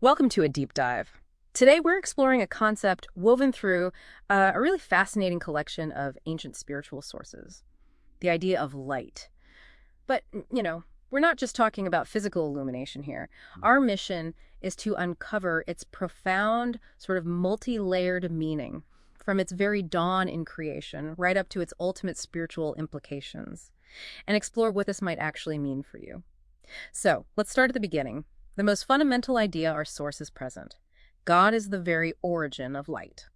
Welcome to a deep dive. Today we're exploring a concept woven through a really fascinating collection of ancient spiritual sources, the idea of light. But, we're not just talking about physical illumination here. Our mission is to uncover its profound, sort of multi-layered meaning from its very dawn in creation right up to its ultimate spiritual implications, and explore what this might actually mean for you. So, let's start at the beginning. The most fundamental idea our source is present. God is the very origin of light.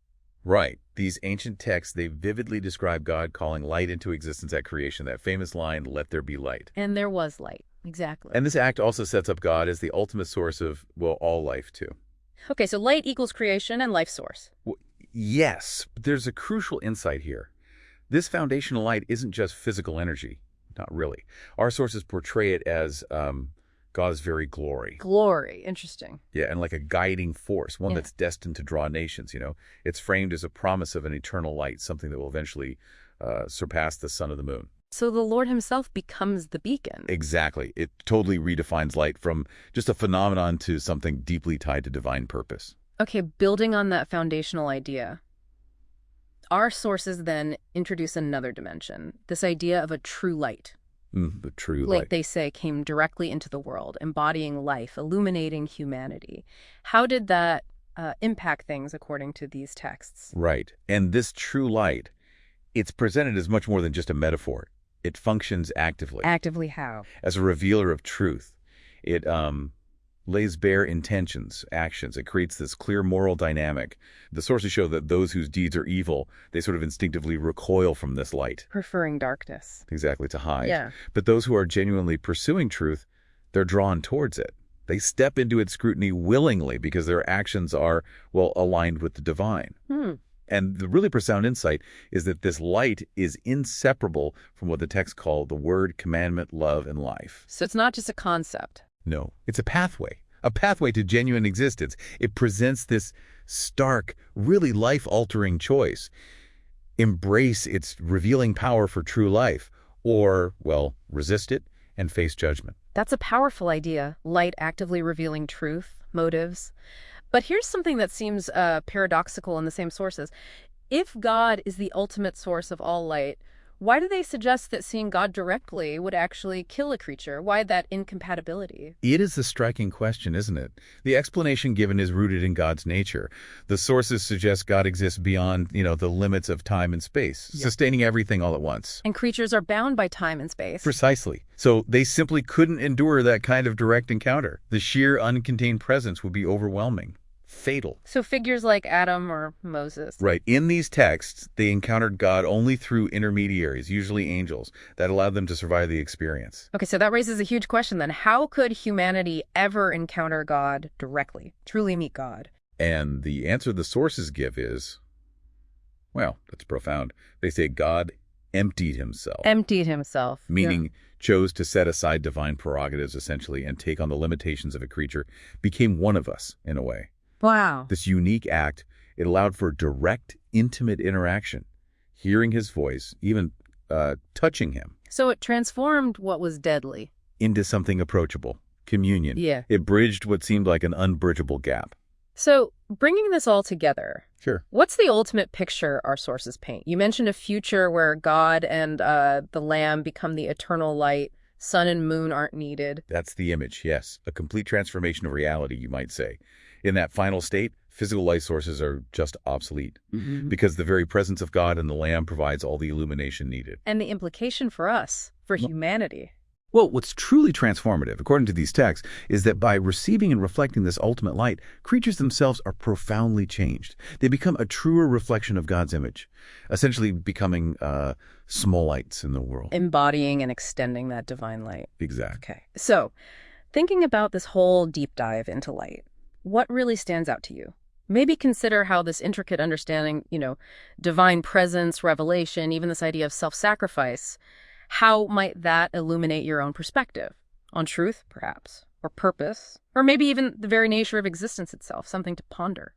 Right. These ancient texts, they vividly describe God calling light into existence at creation. That famous line, "Let there be light." And there was light. Exactly. And this act also sets up God as the ultimate source of, well, all life, too. Okay, so light equals creation and life source. Well, yes, but there's a crucial insight here. This foundational light isn't just physical energy. Not really. Our sources portray it as God's very glory. Glory. Interesting. Yeah, and like a guiding force, one that's destined to draw nations, It's framed as a promise of an eternal light, something that will eventually surpass the sun and the moon. So the Lord himself becomes the beacon. Exactly. It totally redefines light from just a phenomenon to something deeply tied to divine purpose. Okay, building on that foundational idea, our sources then introduce another dimension, this idea of a true light. The true Like light. they say, came directly into the world, embodying life, illuminating humanity. How did that impact things according to these texts? Right. And this true light, it's presented as much more than just a metaphor. It functions actively. Actively how? As a revealer of truth. It lays bare intentions, actions. It creates this clear moral dynamic. The sources show that those whose deeds are evil, they sort of instinctively recoil from this light. Preferring darkness. Exactly, to hide. Yeah. But those who are genuinely pursuing truth, they're drawn towards it. They step into its scrutiny willingly because their actions are, well, aligned with the divine. And the really profound insight is that this light is inseparable from what the texts call the word, commandment, love, and life. So it's not just a concept. No, it's a pathway to genuine existence. It presents this stark, really life-altering choice. Embrace its revealing power for true life, or, well, resist it and face judgment. That's a powerful idea, light actively revealing truth, motives. But here's something that seems paradoxical in the same sources. If God is the ultimate source of all light, why do they suggest that seeing God directly would actually kill a creature? Why that incompatibility? It is a striking question, isn't it? The explanation given is rooted in God's nature. The sources suggest God exists beyond, the limits of time and space, sustaining everything all at once. And creatures are bound by time and space. Precisely. So they simply couldn't endure that kind of direct encounter. The sheer uncontained presence would be overwhelming. Fatal. So figures like Adam or Moses. Right. In these texts, they encountered God only through intermediaries, usually angels, that allowed them to survive the experience. Okay, so that raises a huge question then. How could humanity ever encounter God directly, truly meet God? And the answer the sources give is, well, that's profound. They say God emptied himself. Emptied himself. Meaning chose to set aside divine prerogatives, essentially, and take on the limitations of a creature, became one of us, in a way. Wow. This unique act, it allowed for direct, intimate interaction, hearing his voice, even touching him. So it transformed what was deadly into something approachable, communion. Yeah. It bridged what seemed like an unbridgeable gap. So bringing this all together, Sure. What's the ultimate picture our sources paint? You mentioned a future where God and the Lamb become the eternal light. Sun and moon aren't needed. That's the image, yes. A complete transformation of reality, you might say. In that final state, physical light sources are just obsolete because the very presence of God and the Lamb provides all the illumination needed. And the implication for us, for humanity. Well, what's truly transformative, according to these texts, is that by receiving and reflecting this ultimate light, creatures themselves are profoundly changed. They become a truer reflection of God's image, essentially becoming small lights in the world. Embodying and extending that divine light. Exactly. Okay. So thinking about this whole deep dive into light, what really stands out to you? Maybe consider how this intricate understanding, divine presence, revelation, even this idea of self-sacrifice, how might that illuminate your own perspective on truth, perhaps, or purpose, or maybe even the very nature of existence itself, something to ponder?